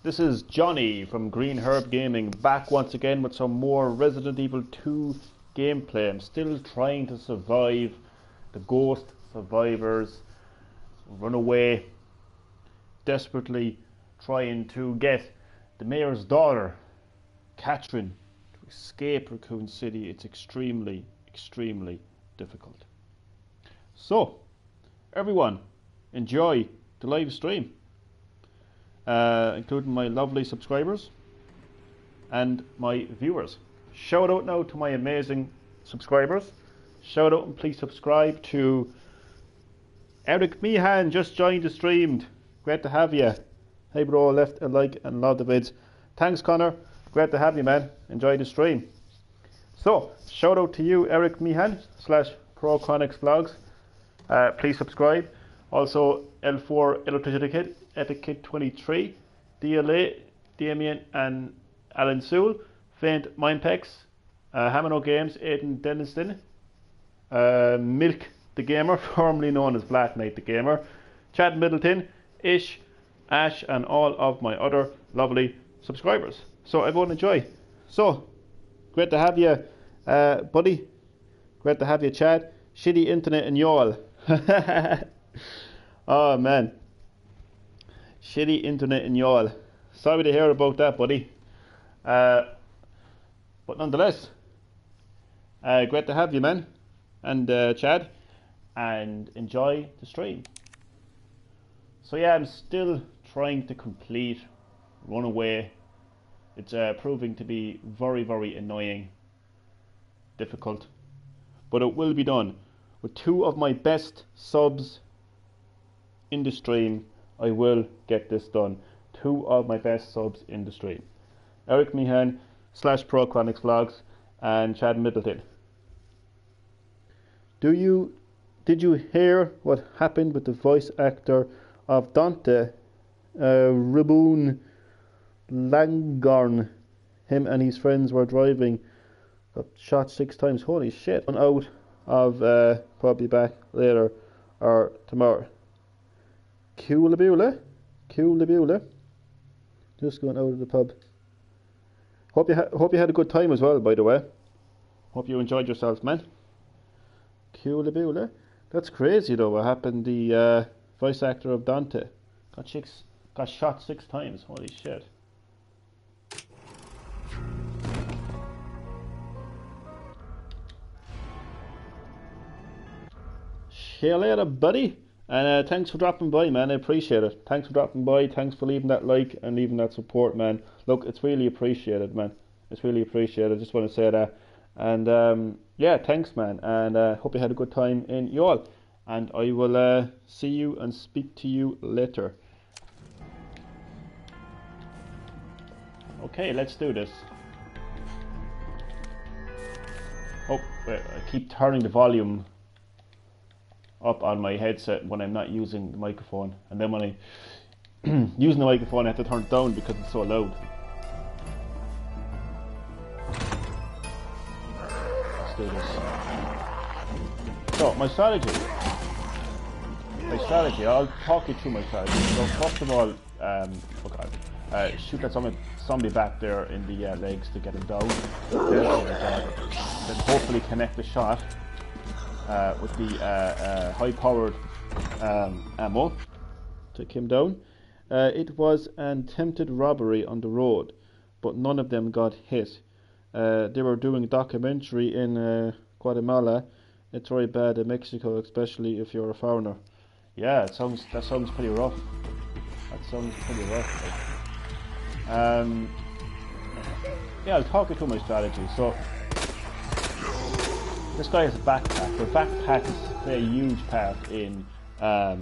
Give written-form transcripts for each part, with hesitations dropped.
This is Johnny from Green Herb Gaming, back once again with some more Resident Evil 2 gameplay. I'm still trying to survive the ghost survivors, Runaway, desperately trying to get the mayor's daughter, Catherine, to escape Raccoon City. It's extremely difficult. So, everyone, enjoy the live stream. Including my lovely subscribers and my viewers. Shout out now to my amazing subscribers. Shout out and please subscribe to Eric Meehan, just joined the stream. Great to have you. Hey bro, left a like and love the vids. Thanks Connor, great to have you man. Enjoy the stream. So, shout out to you Eric Meehan / ProChronicsVlogz. Please subscribe. Also L4 Electric Etiquette 23, DLA, Damien and Alan Sewell, Faint Mindpex, Hamano Games, Aidan Denniston, Milk the Gamer, formerly known as Black Knight the Gamer, Chad Middleton, Ish, Ash and all of my other lovely subscribers. So everyone enjoy. So, great to have you buddy, great to have you Chad, shitty internet and y'all. Oh man, shitty internet and y'all. Sorry to hear about that, buddy. But nonetheless, great to have you, man, and Chad, and enjoy the stream. So yeah, I'm still trying to complete Runaway. It's proving to be very annoying, difficult, but it will be done. With two of my best subs in the stream, I will get this done. Two of my best subs in the stream. Eric Meehan / ProChronicsVlogz and Chad Middleton. Did you hear what happened with the voice actor of Dante, Riboon Langorn? Him and his friends were driving, got shot 6 times. Holy shit. I'm out of probably back later or tomorrow. Coolabula. Just going out of the pub. Hope you had a good time as well, by the way. Hope you enjoyed yourself, man. Coolabula. That's crazy though. What happened? The voice actor of Dante got shot 6 times. Holy shit. See you later, buddy. And thanks for dropping by, man. I appreciate it. Thanks for dropping by. Thanks for leaving that like and leaving that support, man. Look, it's really appreciated, man. It's really appreciated. I just want to say that. And yeah, thanks, man. And hope you had a good time in y'all. And I will see you and speak to you later. Okay, let's do this. Oh, wait, I keep turning the volume up on my headset when I'm not using the microphone, and then when I using the microphone I have to turn it down because it's so loud. Let's do this. So my strategy, I'll talk you through my strategy. So first of all, shoot that zombie back there in the legs to get him down. Then hopefully connect the shot with the high-powered ammo to take him down. It was an attempted robbery on the road, but none of them got hit. They were doing a documentary in Guatemala. It's very bad in Mexico, especially if you're a foreigner. Yeah, that sounds pretty rough. Yeah, I'll talk you through my strategy. So this guy has a backpack. The backpacks play a huge part in the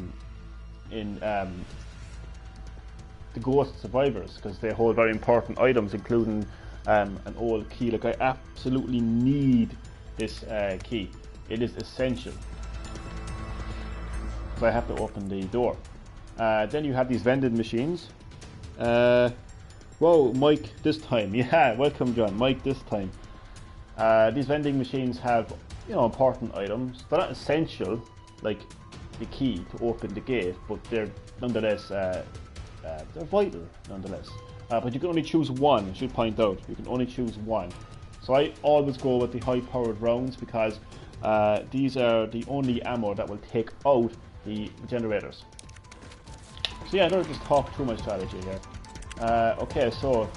ghost survivors because they hold very important items, including an old key. Like I absolutely need this key. It is essential. So I have to open the door. Then you have these vending machines. Whoa, Mike this time. Yeah, welcome John. Mike this time. These vending machines have, important items. They're not essential, like the key to open the gate, but they're nonetheless, they're vital nonetheless. but you can only choose one. I should point out, you can only choose one. So I always go with the high-powered rounds because these are the only ammo that will take out the regenerators. So yeah, I don't just talk through my strategy here. Okay, so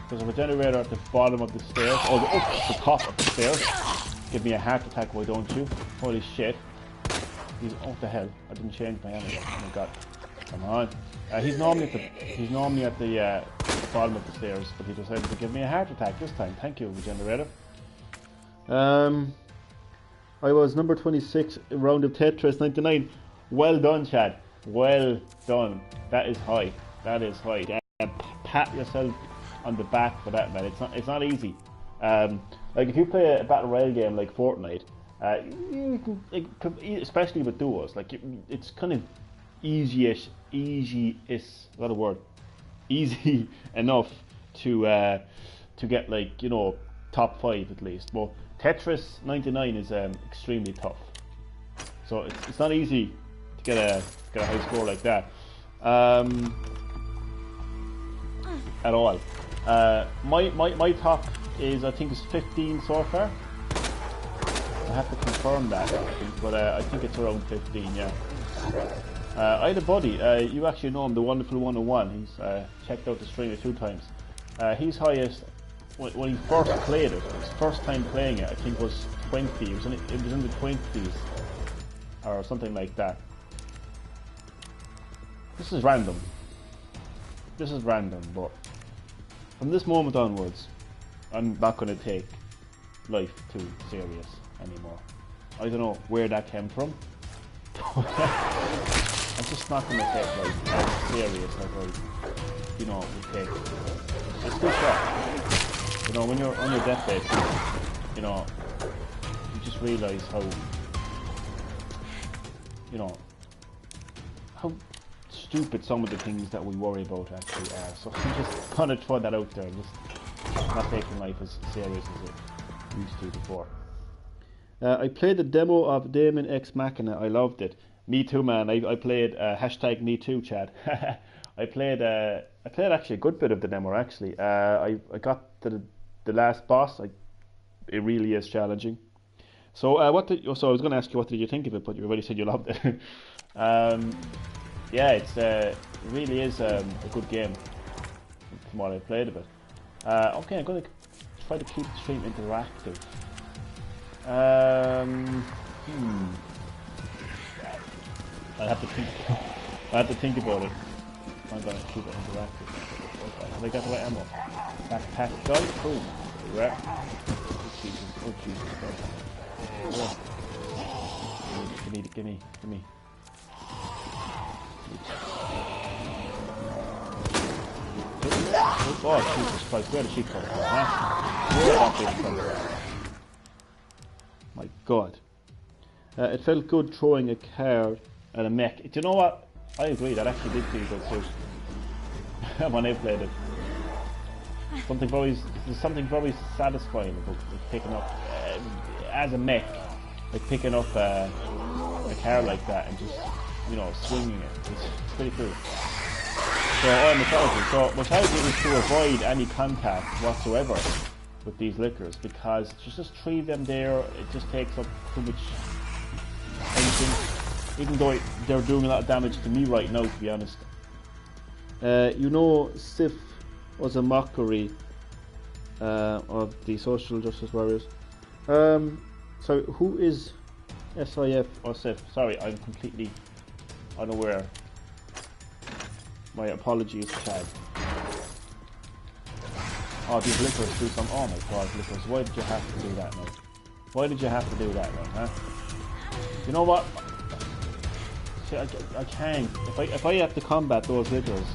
there's a regenerator at the bottom of the stairs, or the top of the stairs. Give me a heart attack, why don't you? Holy shit. He's, oh, what the hell? I didn't change my ammo. Oh my god. Come on. He's normally at the bottom of the stairs, but he decided to give me a heart attack this time. Thank you, regenerator. I was number 26 round of Tetris 99. Well done, Chad. Well done. That is high. That is high. Pat yourself on the back for that, man. It's not easy. Like if you play a battle royale game like Fortnite, especially with duos, like it's kind of easy enough to get, like, you know, top 5 at least. But Tetris 99 is extremely tough, so it's not easy to get a high score like that at all. My top is, I think, is 15 so far. I have to confirm that, but I think it's around 15, yeah. I had a buddy, you actually know him, the wonderful 101. He's checked out the stream a few times. His highest, when he first played it, his first time playing it, I think was 20. It was in the 20s or something like that. This is random. This is random, but from this moment onwards, I'm not going to take life too serious anymore. I don't know where that came from. I'm just not going to take life as serious as I, you know, would take. It's too short. You know, when you're on your deathbed, you know, you just realise how, you know, how stupid some of the things that we worry about actually are. So I'm just gonna throw that out there, just not taking life as serious as it used to before. I played the demo of Daemon X Machina. I loved it. Me too, man. I played hashtag me too, Chad. I played actually a good bit of the demo actually. I got to the last boss. It really is challenging. So so I was going to ask you, what did you think of it, but you already said you loved it. Yeah, it really is a good game from what I played of it. Okay, I'm going to try to keep the stream interactive. I have to think about it. I'm going to keep it interactive. Okay, have I got the right ammo? Backpack guy? Cool. There we are. Oh Jesus. Oh Jesus. Oh. Give me. Oh Jesus Christ, where did she come from, huh? Where did that come from? My God. It felt good throwing a card at a mech. Do you know what? I agree, that actually did feel good too. When I played it. There's something very satisfying about picking up, as a mech, like picking up a car like that and just, you know, swinging it. It's pretty cool. So, mortality is to avoid any contact whatsoever with these lickers, because there's just 3 of them there. It just takes up too much attention, even though they're doing a lot of damage to me right now, to be honest. You know, Sif was a mockery of the social justice warriors. So who is SIF or Sif? Sorry, I'm completely unaware. My apologies, Chad. Oh, these lickers do some. Oh my God, lickers! Why did you have to do that now? Why did you have to do that now, huh? You know what? See, I can't. If I have to combat those lickers,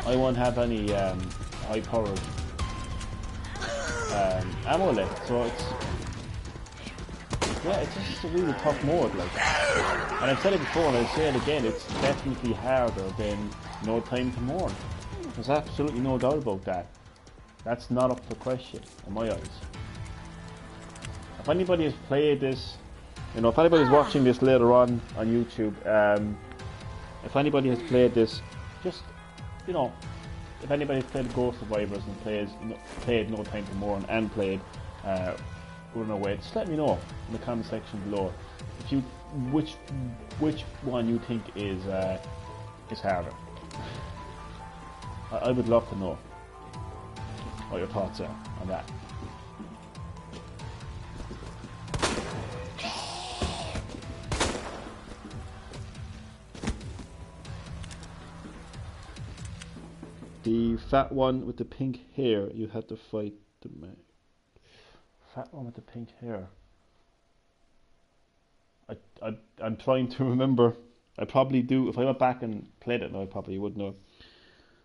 I won't have any high-powered ammo left. So it's just a really tough mode, like. And I've said it before, and I'll say it again. It's definitely harder than No Time to Mourn. There's absolutely no doubt about that. That's not up for question in my eyes. If anybody has played this, you know, if anybody's watching this later on YouTube, if anybody has played this, just, you know, if anybody's played Ghost Survivors and played No Time to Mourn and played Runaway, just let me know in the comment section below if you which one you think is harder. I would love to know what your thoughts are on that. The fat one with the pink hair, you had to fight the man. Fat one with the pink hair. I'm trying to remember. I probably do. If I went back and played it now, I probably would know.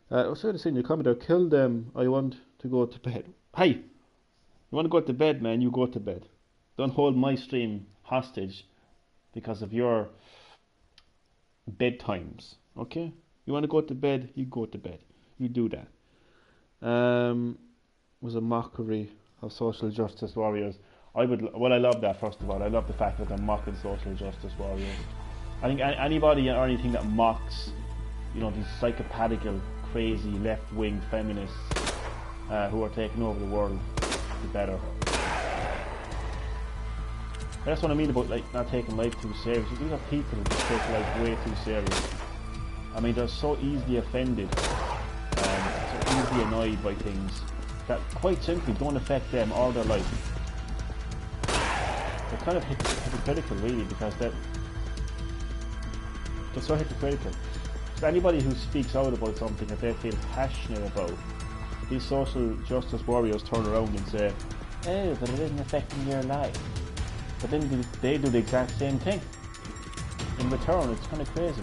What's the thing? You comment there, kill them. I want to go to bed. Hey! You want to go to bed, man? You go to bed. Don't hold my stream hostage because of your bedtimes. Okay? You want to go to bed? You go to bed. You do that. Was a mockery of social justice warriors. I love that. First of all, I love the fact that they're mocking social justice warriors. I think anybody or anything that mocks, these psychopathically crazy left-wing feminists who are taking over the world, the better. That's what I mean about not taking life too serious. These are people who just take life way too serious. I mean, they're so easily offended. So easily annoyed by things that quite simply don't affect them all their life. They're kind of hypocritical really, because they're so hypocritical. So anybody who speaks out about something that they feel passionate about, these social justice warriors turn around and say, oh, but it isn't affecting your life. But then they do the exact same thing in return. It's kind of crazy.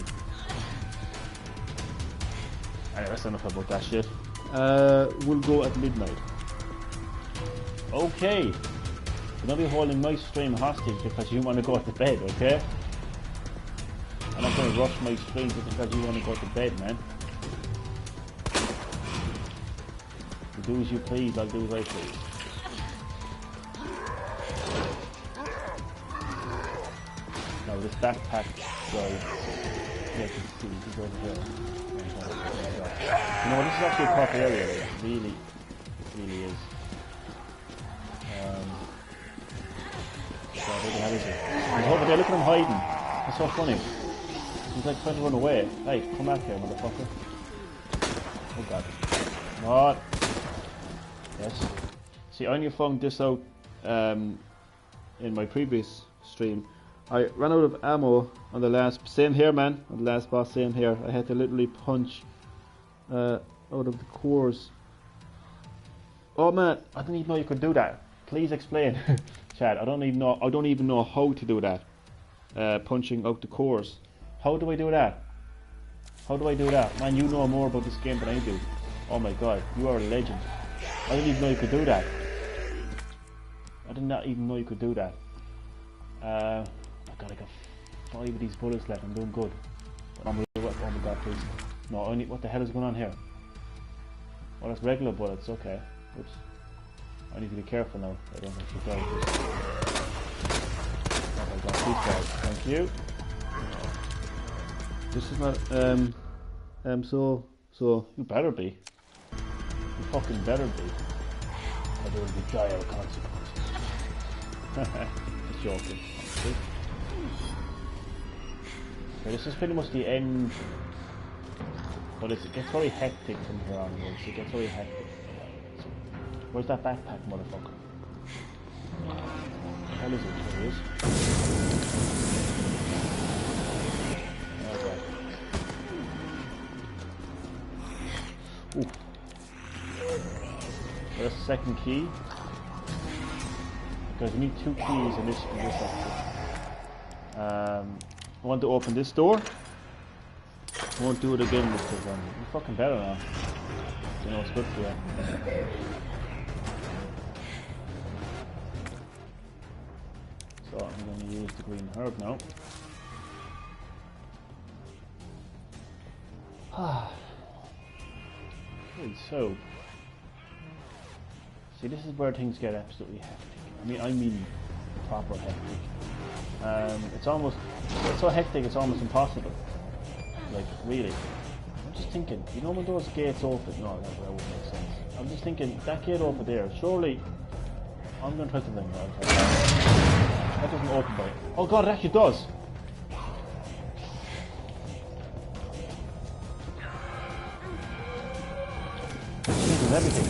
Anyway, that's enough about that shit. We'll go at midnight. Okay. You're not be holding my stream hostage because you want to go to bed, okay? I'm not going to rush my stream just because you want to go to bed, man. You do as you please, I'll do as I please. Now this backpack guy, yeah, you can see, he's over here. You know, this is actually a tough area, it really is. God, where the hell is he? He's over there, look at him hiding. It's so funny. He's like trying to run away. Hey, come back here, motherfucker. Oh god. What? Yes. See, I only found this out in my previous stream. I ran out of ammo on the last, same here man, on the last boss, same here. I had to literally punch out of the cores. Oh man, I didn't even know you could do that. Please explain, Chad. I don't even know how to do that. Punching out the cores. How do I do that? How do I do that? Man, you know more about this game than I do. Oh my god, you are a legend. I didn't even know you could do that. I did not even know you could do that. I got like 5 of these bullets left. I'm doing good. Oh my god, please. No, what the hell is going on here? Oh, that's regular bullets. Okay. Oops. I need to be careful now. I don't actually die. Oh my god, please die. Thank you. This is not so you better be. You fucking better be. Or there will be dire consequences. Just joking. Okay, this is pretty much the end. But it gets very hectic from here onwards. It gets very hectic. Where's that backpack, motherfucker? The hell is it? There it is. Okay. Ooh. So that's the second key. Because you need 2 keys in this actually. I want to open this door. I won't do it again this time. You're fucking better now. You know it's good for you. So I'm going to use the green herb now. Okay, so see, this is where things get absolutely hectic. I mean proper hectic. It's so hectic it's almost impossible. Like really. just thinking, you know when those gates open? No, that wouldn't make sense. I'm just thinking, that gate over there, surely... I'm going to try something. That doesn't open by it. Oh god, it actually does! This changes everything.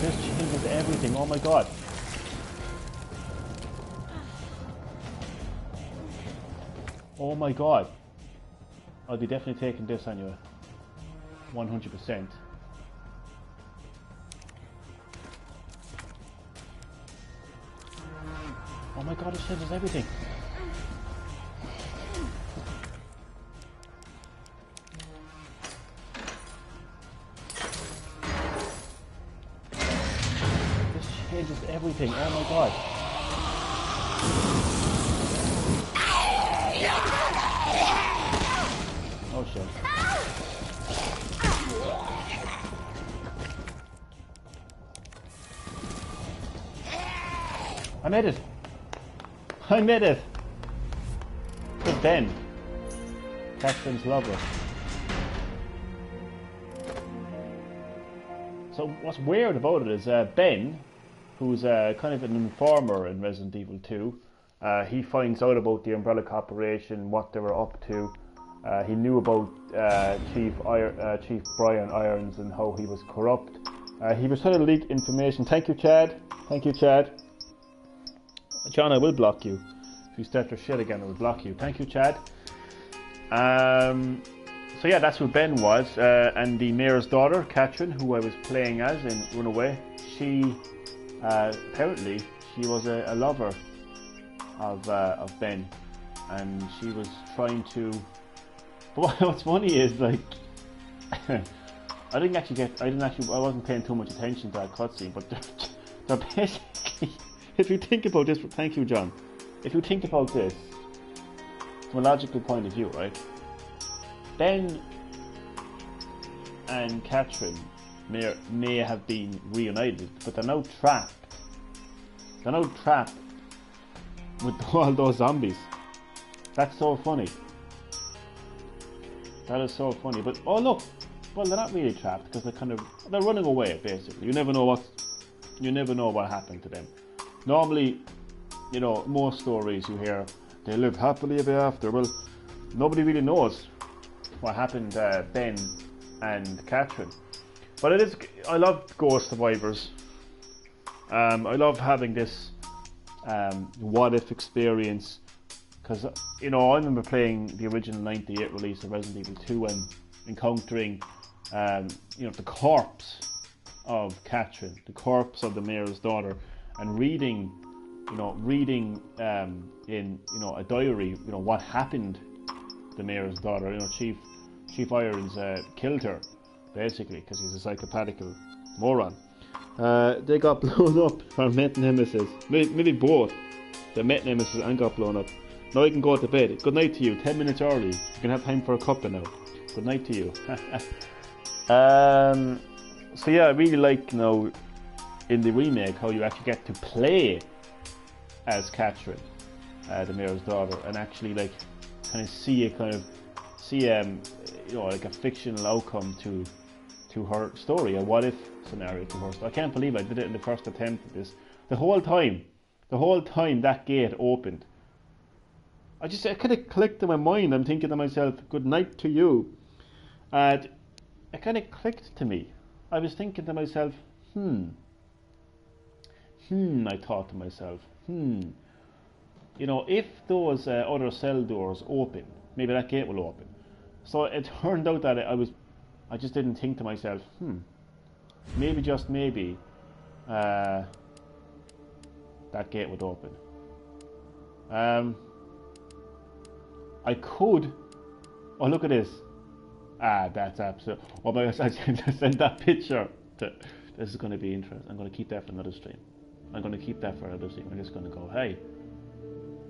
This changes everything, oh my god. Oh my god. I'll be definitely taking this anyway. 100%. Oh my god, it changes everything. This changes everything, oh my god. Oh shit. I made it! I made it! Good Ben. Catherine's lover. So what's weird about it is Ben, who's kind of an informer in Resident Evil 2, he finds out about the Umbrella Corporation, what they were up to. He knew about Chief Brian Irons and how he was corrupt. He was trying to leak information. Thank you, Chad. Thank you, Chad. John, I will block you. If you start your shit again, I will block you. Thank you, Chad. So yeah, that's who Ben was. And the mayor's daughter, Catherine, who I was playing as in Runaway, she apparently she was a lover of Ben, and she was trying to. But what's funny is like I wasn't paying too much attention to that cutscene, but they're basically, if you think about this, thank you, John. If you think about this from a logical point of view, right? Ben and Catherine may have been reunited, but they're now trapped. They're now trapped with all those zombies. That's so funny. That is so funny. But oh look, well they're not really trapped because they're running away basically. You never know what happened to them. Normally, you know, most stories you hear they live happily ever after. Well, nobody really knows what happened to Ben and Catherine. But I love Ghost Survivors. I love having this what if experience, because you know I remember playing the original '98 release of Resident Evil 2 and encountering you know, the corpse of Catherine, the corpse of the mayor's daughter, and reading in a diary, you know, what happened to the mayor's daughter. You know, Chief Irons killed her basically because he's a psychopathical moron. They got blown up for Met Nemesis. Maybe both. The Met Nemesis and got blown up. Now you can go to bed. Good night to you. 10 minutes early. You can have time for a cuppa now. Good night to you. So yeah, I really like, you know, in the remake how you actually get to play as Catherine, the mayor's daughter, and actually like kind of see you know, like a fictional outcome to her story, a what if scenario to her story. I can't believe I did it in the first attempt at this. The whole time that gate opened, it kind of clicked in my mind. I'm thinking to myself, good night to you. And it kind of clicked to me. I was thinking to myself, I thought to myself, you know, if those other cell doors open, maybe that gate will open. So it turned out that I just didn't think to myself, maybe, just maybe, that gate would open. I could. Oh, look at this. That's absolute. Oh my gosh, I sent that picture. This is going to be interesting. I'm going to keep that for another stream. I'm just going to go, hey.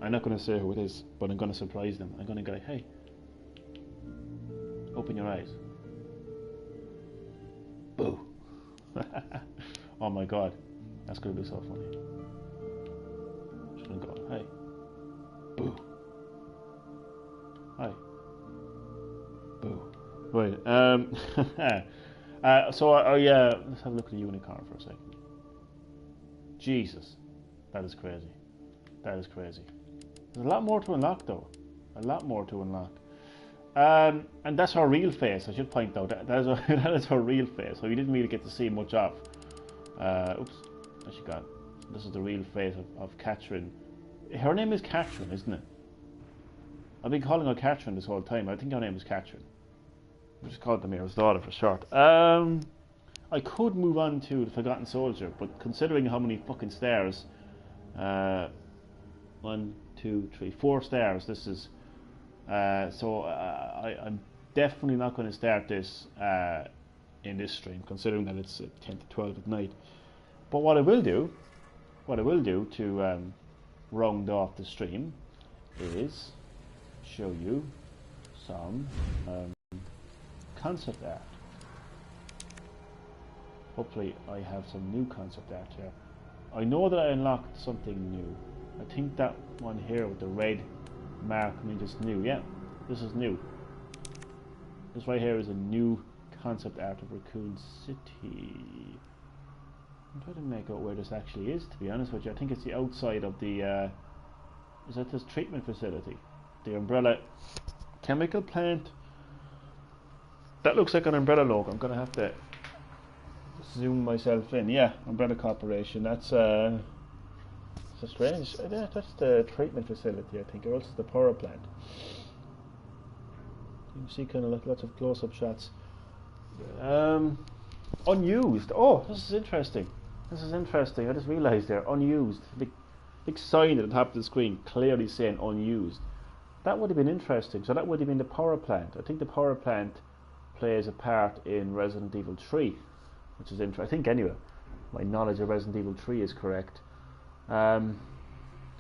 I'm not going to say who it is, but I'm going to surprise them. I'm going to go, hey, open your eyes. Boo. Oh my god, that's going to be so funny. Just going to go, hey, boo. Hi. Boo. Right. So let's have a look at the unicorn for a second. Jesus, that is crazy. That is crazy. There's a lot more to unlock, though. A lot more to unlock. And that's her real face. I should point out that is that is her real face. So you didn't really get to see much of. Oops, I should go. This is the real face of Catherine. Her name is Catherine, isn't it? I've been calling her Catherine this whole time. I think her name is Catherine. I just called the mayor's daughter for short. I could move on to the Forgotten Soldier, but considering how many fucking stars, 1, 2, 3, 4 stars. This is so I'm definitely not going to start this in this stream, considering that it's 10 to 12 at night. But what I will do to round off the stream is show you some concept art. Hopefully I have some new concept art here. I know that I unlocked something new. I think that one here with the red mark means it's new. Yeah, this is new. This right here is a new concept art of Raccoon City. I'm trying to make out where this actually is, to be honest with you. I think it's the outside of the is that this treatment facility? The umbrella chemical plant. That looks like an umbrella logo. I'm gonna have to zoom myself in. Yeah, Umbrella Corporation. That's so strange. Yeah, that's the treatment facility, I think, or else it's the power plant. You can see kind of like lots of close-up shots. Unused. Oh, this is interesting. This is interesting. I just realised there, unused. Big sign at the top of the screen, clearly saying unused. That would have been interesting. So that would have been the power plant. I think the power plant plays a part in Resident Evil 3, which is interesting. I think anyway, my knowledge of Resident Evil 3 is correct. Kind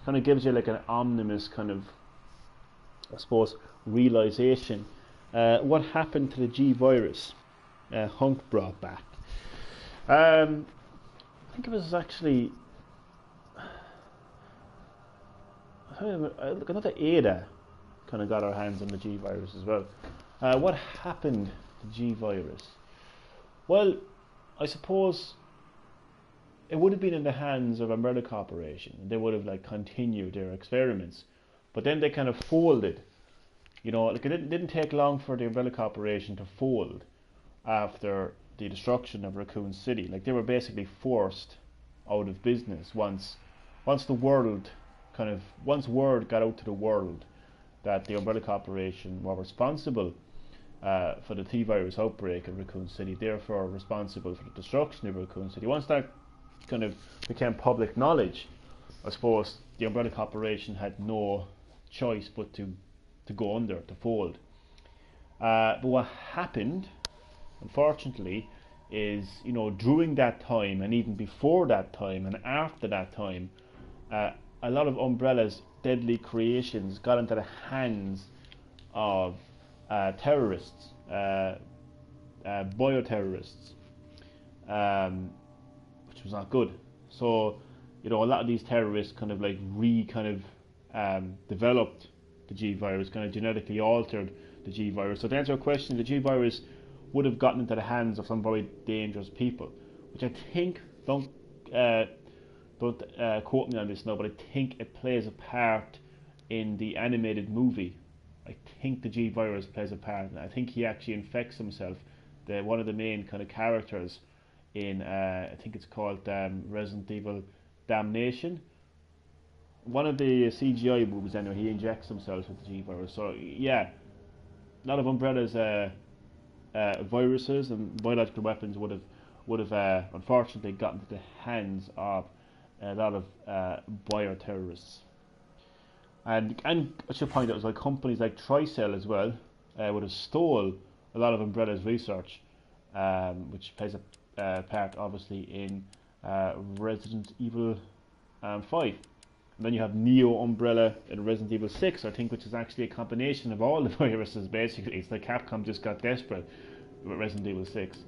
of gives you like an omnibus kind of, I suppose, realization. What happened to the G virus? Hunk brought back. I think it was actually another Ada kind of got our hands on the G virus as well. What happened to G virus? Well, I suppose it would have been in the hands of Umbrella Corporation. They would have like continued their experiments, but then they kind of folded. You know, like it didn't take long for the Umbrella Corporation to fold after the destruction of Raccoon City. Like they were basically forced out of business once the world once word got out to the world that the Umbrella Corporation were responsible for the T-virus outbreak of Raccoon City, therefore responsible for the destruction of Raccoon City. Once that kind of became public knowledge, I suppose the Umbrella Corporation had no choice but to go under, to fold. But what happened, unfortunately, is, you know, during that time and even before that time and after that time, a lot of Umbrella's deadly creations got into the hands of terrorists, bioterrorists, which was not good. So, you know, a lot of these terrorists kind of like developed the G virus, kind of genetically altered the G virus. So to answer your question, the G virus would have gotten into the hands of some very dangerous people, which I think, don't quote me on this now, but I think it plays a part in the animated movie. I think the G virus plays a part, and I think he actually infects himself. One of the main kind of characters in I think it's called Resident Evil Damnation. One of the CGI movies, anyway, he injects himself with the G virus. So yeah, a lot of Umbrella's viruses and biological weapons would have unfortunately gotten to the hands of a lot of bioterrorists. And I should point out as well, companies like Tricell as well would have stole a lot of Umbrella's research, which plays a part obviously in Resident Evil 5. And then you have Neo Umbrella in Resident Evil 6, I think, which is actually a combination of all the viruses basically. It's like Capcom just got desperate with Resident Evil 6.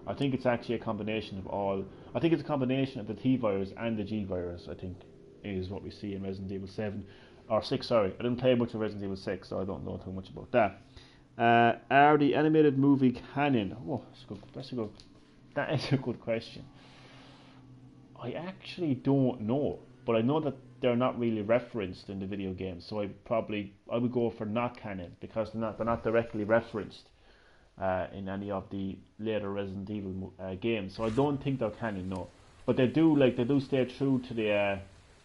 I think it's actually a combination of all. I think it's a combination of the T virus and the G virus, I think, is what we see in Resident Evil 7. Or 6, sorry. I didn't play much of Resident Evil 6, so I don't know too much about that. Are the animated movie canon? Oh, that is a good question. I actually don't know, but I know that they're not really referenced in the video game, so I would go for not canon because they're not directly referenced in any of the later Resident Evil games. So I don't think they're canon, no. But they do stay true to the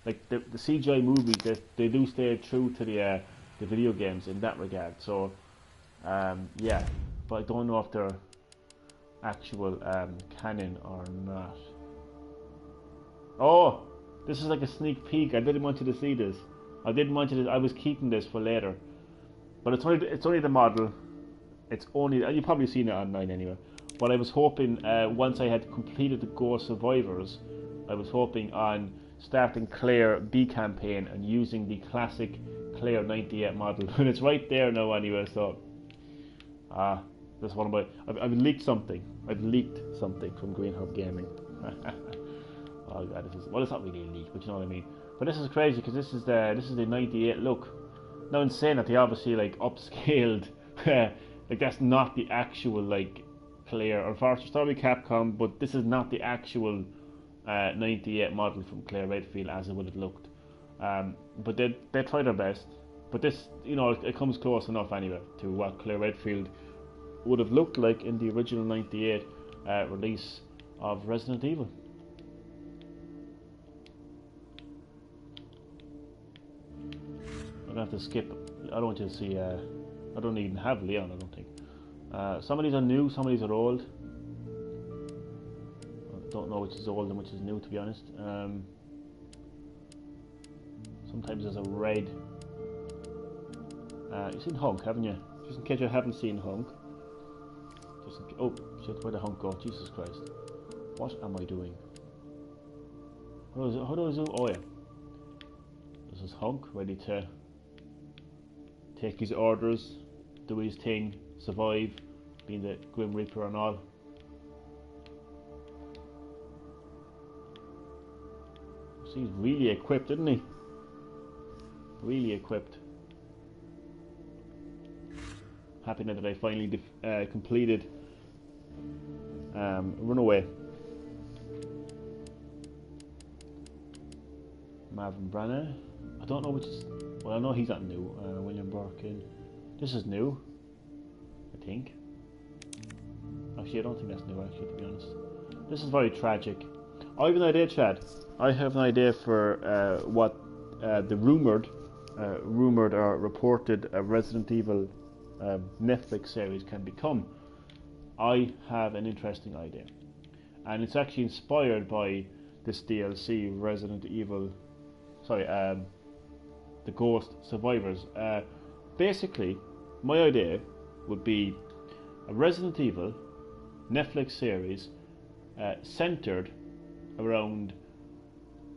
CGI movies. They do stay true to the video games in that regard. So yeah, but I don't know if they're actual canon or not. Oh, this is like a sneak peek. I didn't want you to see this. I was keeping this for later, but it's only the model. It's only, you've probably seen it online anyway. But I was hoping once I had completed the Ghost Survivors, I was hoping on starting Claire B campaign and using the classic Claire 98 model, and it's right there now anyway. So that's one of my. I've leaked something. I've leaked something from Green Hub Gaming. Oh god, it's not really a leak, but you know what I mean. But this is crazy because this is the 98 look. Now, in saying that, they obviously like upscaled. Like that's not the actual like Claire. Unfortunately, sorry Capcom, but this is not the actual 98 model from Claire Redfield as it would have looked. But they tried their best. But this, you know, it comes close enough anyway to what Claire Redfield would have looked like in the original 98 release of Resident Evil. I'm gonna have to skip. I don't want you to see. I don't even have Leon. I don't think. Some of these are new. Some of these are old. I don't know which is old and which is new, to be honest. Sometimes there's a red. You've seen Hunk, haven't you? Just in case you haven't seen Hunk. Oh shit! Where'd the Hunk go? Jesus Christ! What am I doing? How do I zoom? Oh yeah. This is Hunk, ready to take his orders, do his thing, survive, being the Grim Reaper and all. So he's really equipped, isn't he? Really equipped. Happy now that I finally completed Runaway. Marvin Branagh. I don't know which is. Well, I know he's not new. William Birkin. This is new, I think. Actually, I don't think that's new, actually, to be honest. This is very tragic. I have an idea, Chad. I have an idea for what the rumored or reported Resident Evil Netflix series can become. I have an interesting idea. And it's actually inspired by this DLC, Resident Evil... Sorry, the Ghost Survivors. Basically, my idea would be a Resident Evil Netflix series centered around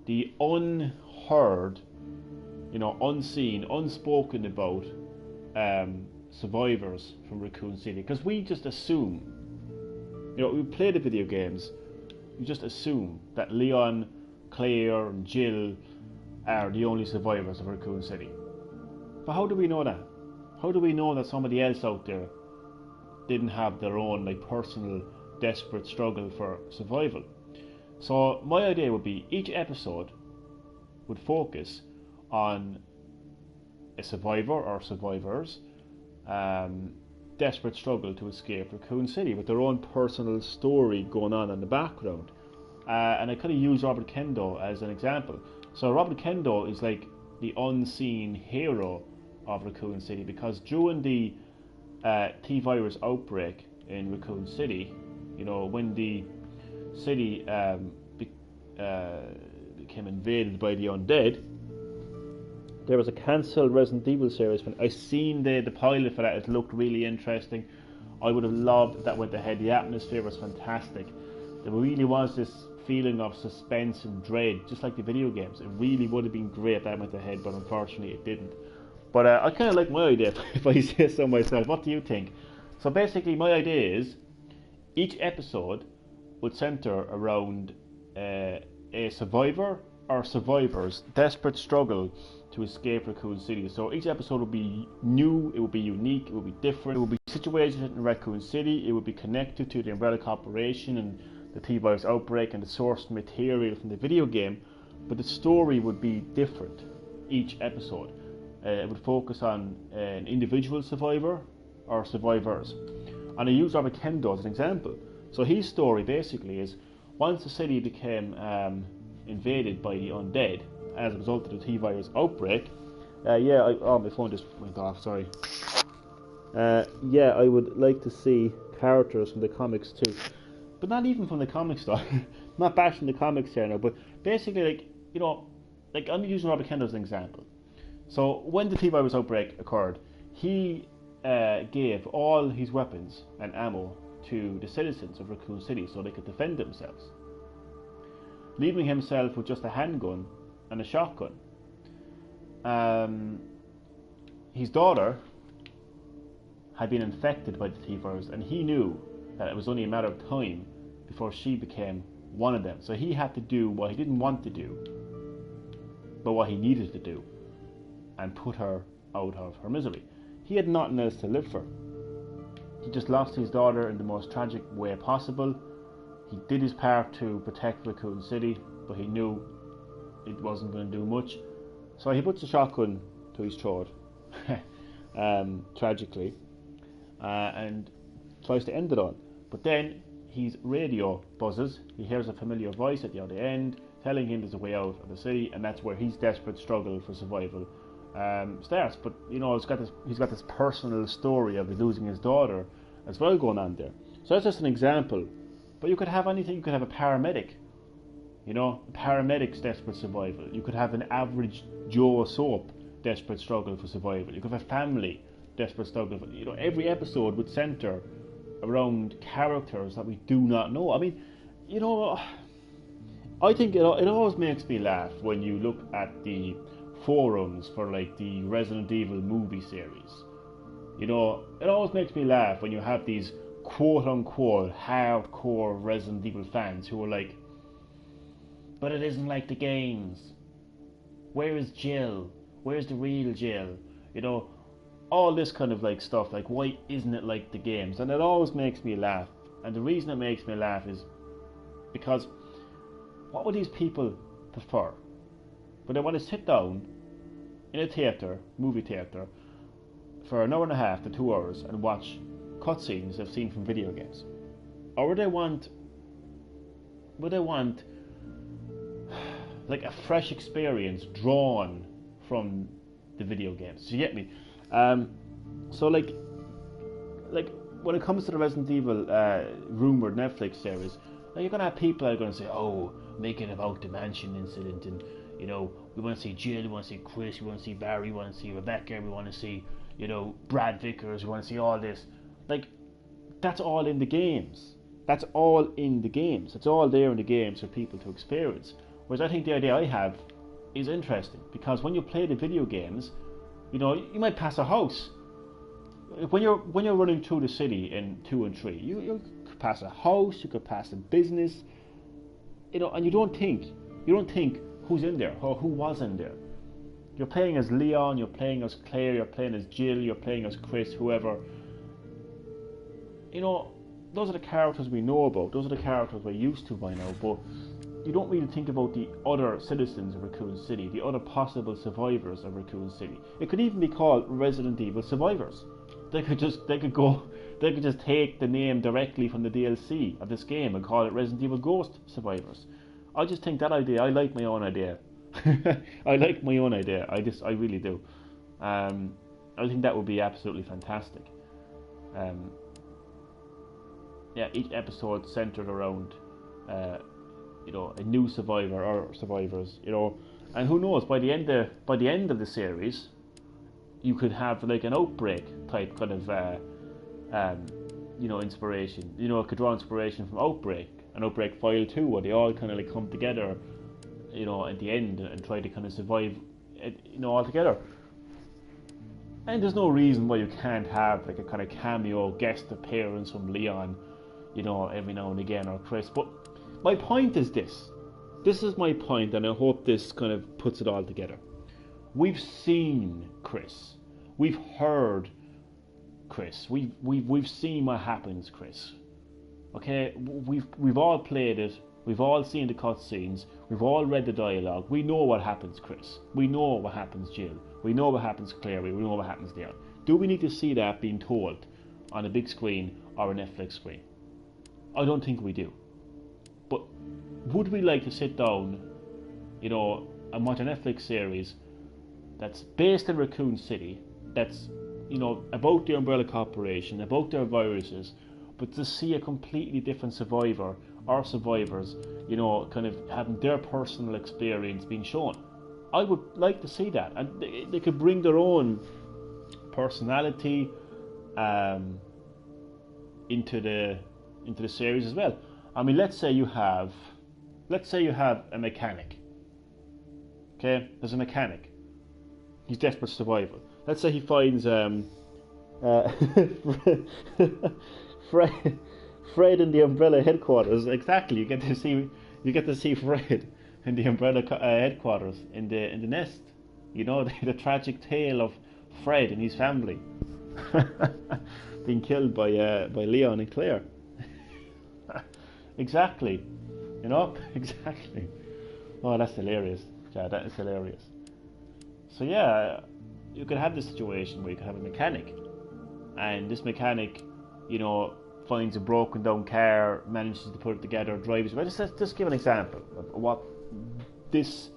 the unheard, you know, unseen, unspoken about survivors from Raccoon City. Because we just assume, you know, we play the video games, we just assume that Leon, Claire, and Jill are the only survivors of Raccoon City. But how do we know that? How do we know that somebody else out there didn't have their own like personal desperate struggle for survival? So my idea would be each episode would focus on a survivor or survivors desperate struggle to escape Raccoon City with their own personal story going on in the background. And I kind of use Robert Kendo as an example. So Robert Kendo is like the unseen hero of Raccoon City, because during the T-virus outbreak in Raccoon City, you know, when the city became invaded by the undead, there was a cancelled Resident Evil series. I seen the pilot for that. It looked really interesting. I would have loved if that went ahead. The atmosphere was fantastic. There really was this feeling of suspense and dread, just like the video games. It really would have been great if that went ahead, but unfortunately it didn't. But I kind of like my idea, if I say so myself. What do you think? So basically my idea is each episode would centre around a survivor or survivors' desperate struggle to escape Raccoon City. So each episode would be new, it would be unique, it would be different, it would be situated in Raccoon City. It would be connected to the Umbrella Corporation and the T-virus outbreak and the source material from the video game, but the story would be different each episode. It would focus on an individual survivor or survivors. And I use Robert Kendo as an example. So his story basically is, once the city became invaded by the undead as a result of the T-virus outbreak, my phone just went off, sorry. I would like to see characters from the comics too. But not even from the comics though. Not bashing the comics here now, but basically I'm using Robert Kendo as an example. So when the T-virus outbreak occurred, he gave all his weapons and ammo to the citizens of Raccoon City so they could defend themselves, leaving himself with just a handgun and a shotgun. His daughter had been infected by the T-virus, and he knew that it was only a matter of time before she became one of them. So he had to do what he didn't want to do, but what he needed to do, and put her out of her misery. He had nothing else to live for. He just lost his daughter in the most tragic way possible. He did his part to protect Raccoon City, but he knew it wasn't going to do much. So he puts a shotgun to his throat, tragically, and tries to end it all. But then his radio buzzes. He hears a familiar voice at the other end telling him there's a way out of the city, and that's where his desperate struggle for survival starts. But he's got this personal story of losing his daughter as well going on there. So that's just an example. But you could have anything. You could have a paramedic. A paramedic's desperate survival. You could have an average Joe Soap desperate struggle for survival. You could have a family desperate struggle for, every episode would centre around characters that we do not know. I mean, I think it always makes me laugh when you look at the forums for like the Resident Evil movie series. It always makes me laugh when you have these quote unquote hardcore Resident Evil fans who are like, but it isn't like the games. Where is Jill? Where's the real Jill? All this kind of like stuff, like why isn't it like the games? And it always makes me laugh. And the reason it makes me laugh is because what would these people prefer? But they want to sit down in a movie theatre, for an hour and a half to 2 hours and watch cutscenes they've seen from video games? Or would they want like a fresh experience drawn from the video games? Do you get me? So like when it comes to the Resident Evil rumoured Netflix series, you're going to have people that are going to say, oh, make it about the mansion incident, and we want to see Jill, we want to see Chris, we want to see Barry, we want to see Rebecca, we want to see Brad Vickers, we want to see all this. Like, that's all in the games. That's all in the games. It's all there in the games for people to experience. Whereas I think the idea I have is interesting, because when you play the video games, you might pass a house. When you're running through the city in 2 and 3, you could pass a house, you could pass a business, and you don't think who's in there or who was in there. You're playing as Leon, you're playing as Claire, you're playing as Jill, you're playing as Chris, whoever. Those are the characters we know about. Those are the characters we're used to by now. But you don't really think about the other citizens of Raccoon City, the other possible survivors of Raccoon City. It could even be called Resident Evil Survivors. They could just take the name directly from the DLC of this game and call it Resident Evil Ghost Survivors. I just think that idea, I like my own idea. I like my own idea. I really do. I think that would be absolutely fantastic. Each episode centered around a new survivor or survivors, and who knows, by the end of the series, you could have like an outbreak type kind of inspiration. It could draw inspiration from Outbreak and Outbreak File 2, where they all kind of like come together, at the end and try to kind of survive, all together. And there's no reason why you can't have like a kind of cameo guest appearance from Leon, every now and again, or Chris. But my point is this. This is my point, and I hope this kind of puts it all together. We've seen Chris. We've heard Chris. We've seen what happens, Chris. Okay, we've all played it. We've all seen the cutscenes. We've all read the dialogue. We know what happens, Chris. We know what happens, Jill. We know what happens, Claire. We know what happens there. Do we need to see that being told on a big screen or a Netflix screen? I don't think we do. But would we like to sit down, you know, and watch a Netflix series that's based in Raccoon City, that's, you know, about the Umbrella Corporation, about their viruses, but to see a completely different survivor or survivors, you know, kind of having their personal experience being shown? I would like to see that, and they could bring their own personality into the series as well. I mean, let's say you have a mechanic. Okay, there's a mechanic. He's desperate survival. Let's say he finds Fred in the Umbrella headquarters. Exactly, you get to see Fred in the Umbrella headquarters in the nest. You know, the tragic tale of Fred and his family being killed by Leon and Claire. Exactly, you know, exactly. Oh, that's hilarious. Yeah, that is hilarious. So yeah, you could have this situation where you could have a mechanic, and this mechanic, you know, finds a broken down car, manages to put it together, drives. But just give an example of what this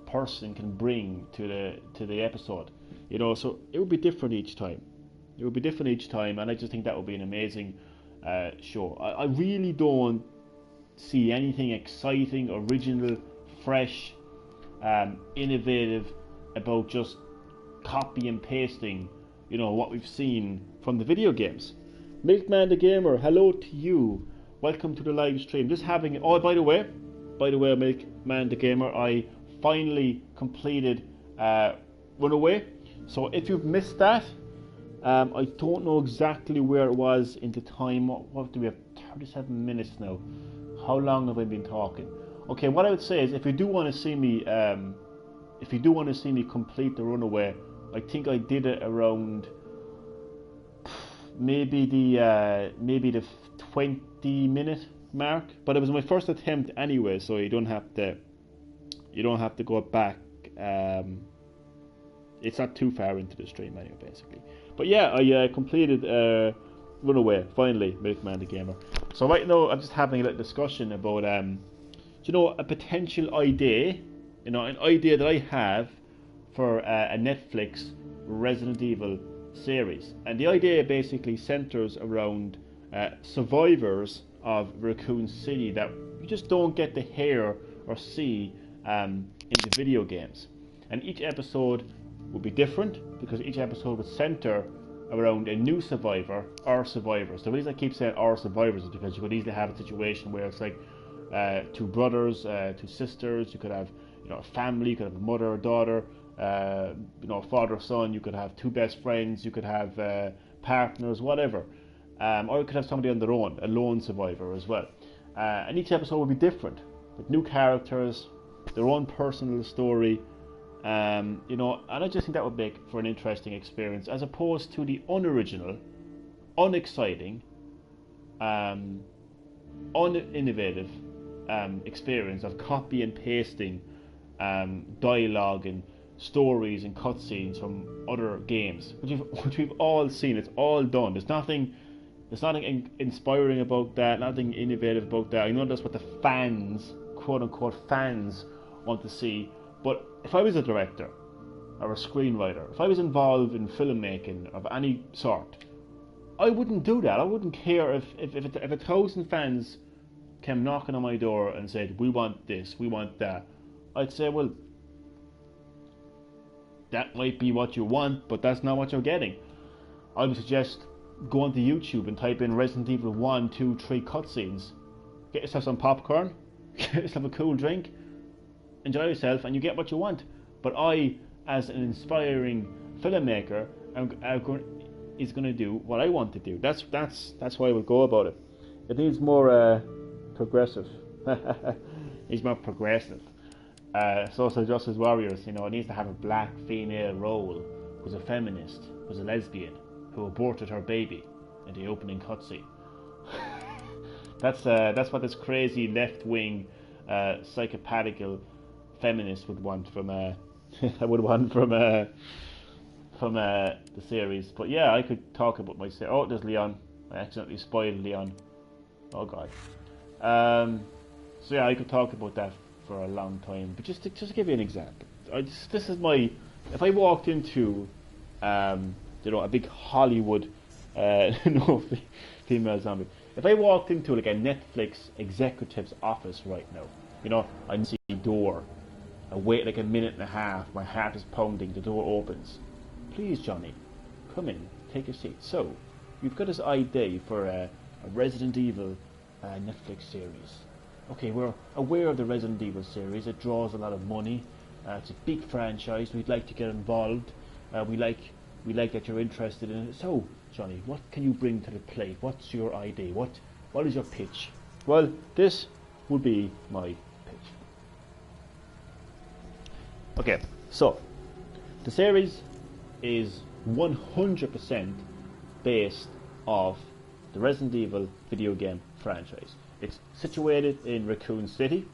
person can bring to the episode. You know, so it would be different each time. It would be different each time, and I just think that would be an amazing show. I really don't see anything exciting, original, fresh, innovative about just copy and pasting, you know, what we've seen from the video games. Milkman the Gamer, hello to you. Welcome to the live stream. Just having, oh, by the way, Milkman the Gamer, I finally completed Runaway. So if you've missed that, I don't know exactly where it was in the time. What do we have? 37 minutes now. How long have I been talking? Okay, what I would say is, if you do want to see me, complete the Runaway, I think I did it around maybe the 20-minute mark. But it was my first attempt anyway, so you don't have to go back. It's not too far into the stream anyway, basically. But yeah, I completed Runaway finally, Milkman the Gamer. So right now I'm just having a little discussion about you know, a potential idea, you know, an idea that I have for a Netflix Resident Evil series. And the idea basically centers around survivors of Raccoon City that you just don't get to hear or see in the video games. And each episode would be different, because each episode would center around a new survivor or survivors. The reason I keep saying or survivors is because you could easily have a situation where it's like two brothers, two sisters. You could have, you know, a family. You could have a mother or daughter, you know, father, son. You could have two best friends. You could have partners, whatever. Or you could have somebody on their own, a lone survivor as well. And each episode would be different, with new characters, their own personal story. You know, and I just think that would make for an interesting experience, as opposed to the unoriginal, unexciting, uninnovative experience of copy and pasting dialogue and stories and cutscenes from other games, which we've all seen. It's all done. There's nothing inspiring about that, nothing innovative about that. I know that's what the fans, quote unquote fans, want to see. But if I was a director or a screenwriter, if I was involved in filmmaking of any sort, I wouldn't do that. I wouldn't care if 1,000 fans came knocking on my door and said, we want this, we want that. I'd say, well, that might be what you want, but that's not what you're getting. I would suggest go onto YouTube and type in Resident Evil 1, 2, 3 cutscenes. Get yourself some popcorn, get yourself a cool drink, enjoy yourself, and you get what you want. But I, as an inspiring filmmaker, is going to do what I want to do. That's why I will go about it. It needs more progressive. Needs more progressive. Social justice warriors. You know, it needs to have a black female role, who's a feminist, who's a lesbian, who aborted her baby in the opening cutscene. That's what this crazy left-wing, psychopathical feminist would want from the series. But yeah, I could talk about myself. Oh, there's Leon. I accidentally spoiled Leon. Oh god. So yeah, I could talk about that for a long time. But just to give you an example, this is my. If I walked into, a big Hollywood, no female zombie. If I walked into like a Netflix executive's office right now, I'd see the door. I wait like a minute and a half. My heart is pounding. The door opens. Please, Johnny, come in. Take a seat. So, you've got this idea for a Resident Evil Netflix series. Okay, we're aware of the Resident Evil series. It draws a lot of money. It's a big franchise. We'd like to get involved. We like that you're interested in it. So, Johnny, what can you bring to the plate? What's your idea? What is your pitch? Well, this would be my pitch. Okay, so the series is 100% based off the Resident Evil video game franchise. It's situated in Raccoon City.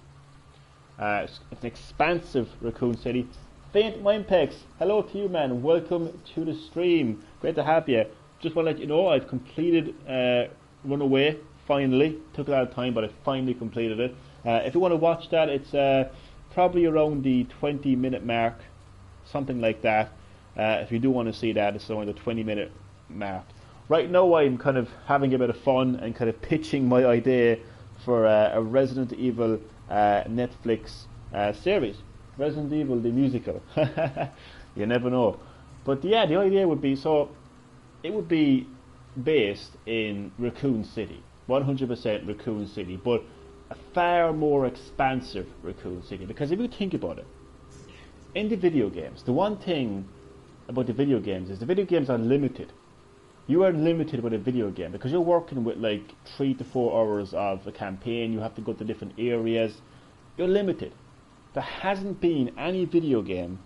It's an expansive Raccoon City. Faint Mindpex, hello to you, man. Welcome to the stream. Great to have you. Just want to let you know I've completed Runaway. Finally, took a lot of time, but I finally completed it. If you want to watch that, it's probably around the 20-minute mark, something like that. If you do want to see that, it's around the 20-minute mark. Right now, I'm kind of having a bit of fun and kind of pitching my idea for a Resident Evil Netflix series. Resident Evil the musical. You never know. But yeah, the idea would be, so it would be based in Raccoon City. 100% Raccoon City, but a far more expansive Raccoon City. Because if you think about it, in the video games, the one thing about the video games is the video games are limited. You are limited with a video game because you're working with like 3 to 4 hours of a campaign. You have to go to different areas. You're limited. There hasn't been any video game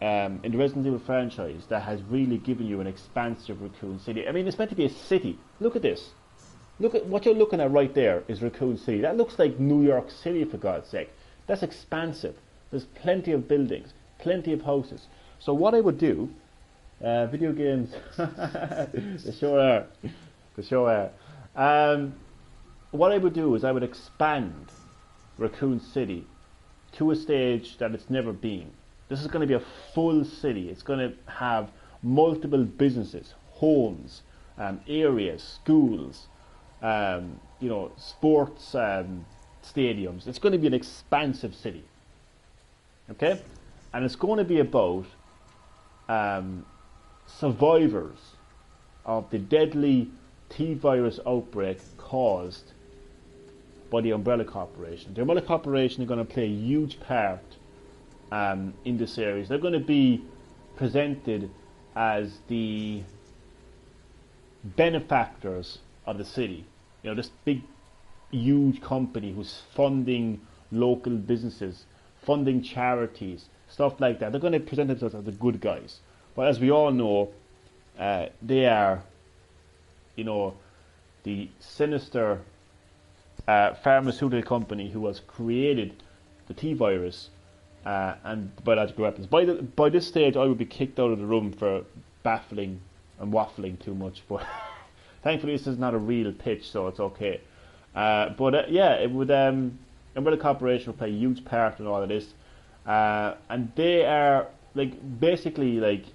in the Resident Evil franchise that has really given you an expansive Raccoon City. I mean, it's meant to be a city. Look at this. Look at what you're looking at right there is Raccoon City. That looks like New York City, for God's sake. That's expansive. There's plenty of buildings, plenty of houses. So what I would do, video games, they sure are. They sure are. What I would do is I would expand Raccoon City to a stage that it's never been. This is going to be a full city. It's going to have multiple businesses, homes, areas, schools, sports stadiums. It's going to be an expansive city. Okay? And it's going to be about survivors of the deadly T-virus outbreak caused by the Umbrella Corporation. The Umbrella Corporation are going to play a huge part in the series. They're going to be presented as the benefactors of the city. This big, huge company who's funding local businesses, funding charities, stuff like that. They're going to present themselves as the good guys. But as we all know, they are, the sinister pharmaceutical company who has created the T-virus and biological weapons. By this stage, I would be kicked out of the room for baffling and waffling too much. But thankfully, this is not a real pitch, so it's okay. Yeah, it would. Umbrella Corporation will play a huge part in all of this, and they are basically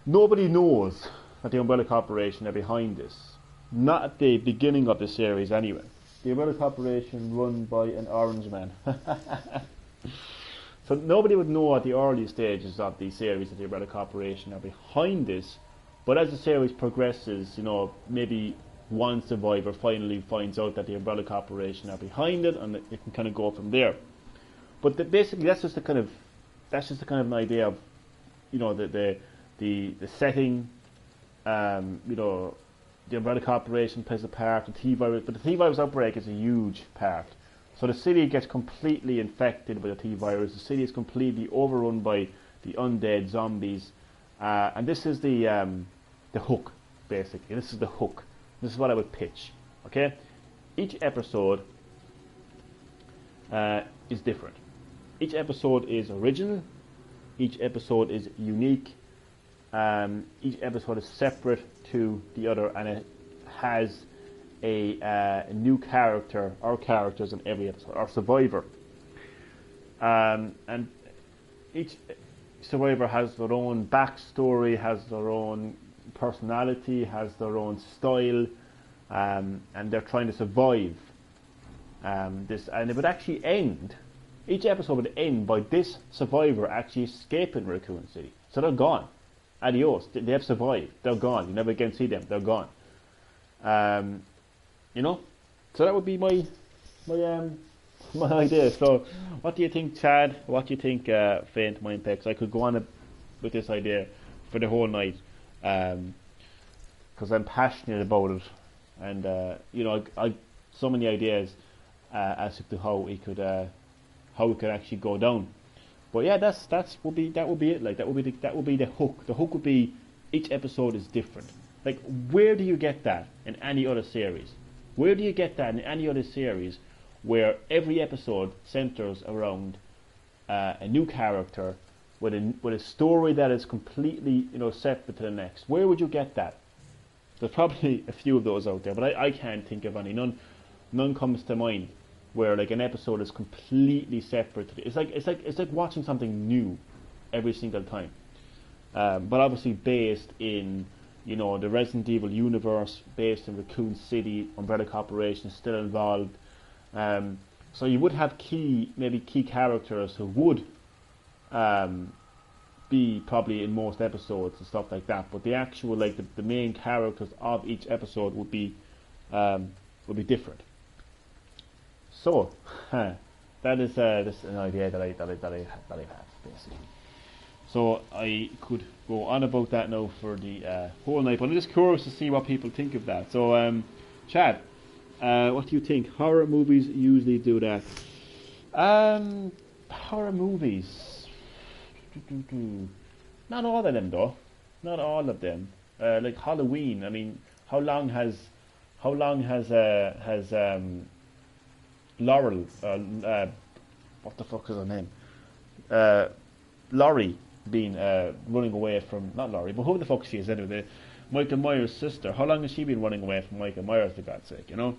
nobody knows that the Umbrella Corporation are behind this. Not at the beginning of the series, anyway. The Umbrella Corporation run by an orange man. So nobody would know at the early stages of the series that the Umbrella Corporation are behind this. But as the series progresses, maybe one survivor finally finds out that the Umbrella Corporation are behind it, and it can kind of go from there. But basically, that's just the kind of an idea of, the setting. The Umbrella Corporation plays a part. The T-virus, but the T-virus outbreak is a huge part. So the city gets completely infected by the T-virus. The city is completely overrun by the undead zombies, and this is the hook, basically. This is the hook. This is what I would pitch. Okay, each episode is different. Each episode is original. Each episode is unique. Each episode is separate to the other, and it has a new character or characters in every episode, or survivor. And each survivor has their own backstory, has their own personality, has their own style, and they're trying to survive this. And it would actually end. Each episode would end by this survivor actually escaping Raccoon City. So they're gone. Adios. They have survived. They're gone. You never again see them. They're gone. You know. So that would be my idea. So, what do you think, Chad? What do you think, Faint Mind Pex? I could go on with this idea for the whole night, because I'm passionate about it, and you know, I so many ideas as to how it could actually go down. But yeah, that would be it. Like that would be the hook. The hook would be each episode is different. Like, where do you get that in any other series? Where do you get that in any other series where every episode centers around a new character with a story that is completely, you know, separate to the next? Where would you get that? There's probably a few of those out there, but I can't think of any. None comes to mind where like an episode is completely separate. It's like watching something new every single time. But obviously based in, you know, the Resident Evil universe, based in Raccoon City, Umbrella Corporation is still involved. So you would have key characters who would be probably in most episodes and stuff like that. But the actual, like, the main characters of each episode would be different. So that is an idea that I have basically. So I could go on about that now for the whole night, but I'm just curious to see what people think of that. So Chad, what do you think? Horror movies usually do that. Horror movies, not all of them though. Not all of them. Like Halloween. I mean, how long has Laurel, what the fuck is her name? Laurie been running away from, not Laurie, but who the fuck she is anyway, Michael Myers' sister. How long has she been running away from Michael Myers, for God's sake, you know?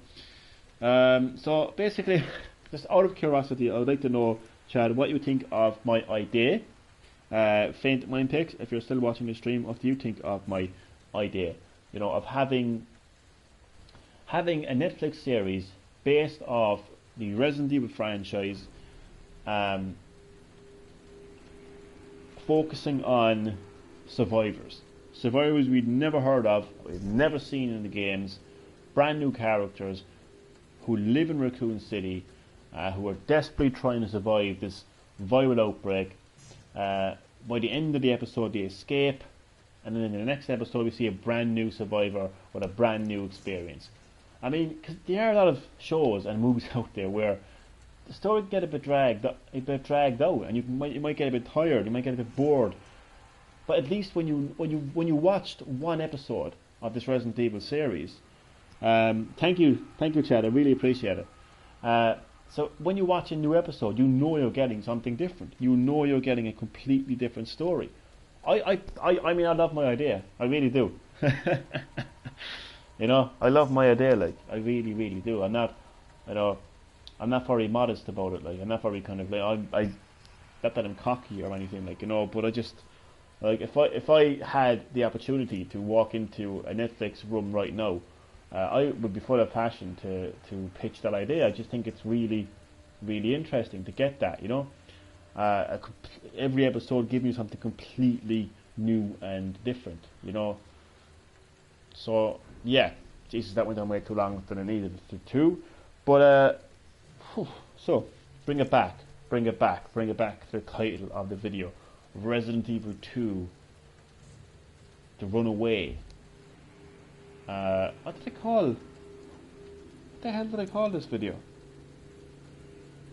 So basically, just out of curiosity, I would like to know, Chad, what you think of my idea. Faint Mind Picks, if you're still watching the stream, what do you think of my idea? You know, of having a Netflix series based off the Resident Evil franchise, focusing on survivors we'd never heard of, we've never seen in the games, brand new characters who live in Raccoon City, who are desperately trying to survive this viral outbreak. By the end of the episode they escape, and then in the next episode we see a brand new survivor with a brand new experience. I mean, because there are a lot of shows and movies out there where the story can get a bit dragged out, and you might get a bit tired, you might get a bit bored. But at least when you watched one episode of this Resident Evil series, thank you, Chad, I really appreciate it. So when you watch a new episode, you know you're getting something different. You know you're getting a completely different story. I mean, I love my idea. I really do. You know, I love my idea, like, I really, really do. I'm not very modest about it, like, I'm not very kind of, like, I not that I'm cocky or anything, like, you know, but I just, like, if I had the opportunity to walk into a Netflix room right now, I would be full of passion to pitch that idea. I just think it's really, really interesting to get that, you know. Every episode gives you something completely new and different, you know. So yeah, Jesus, that went on way too long than I needed it to. But so bring it back to the title of the video: Resident Evil 2, The Runaway. What the hell did I call this video?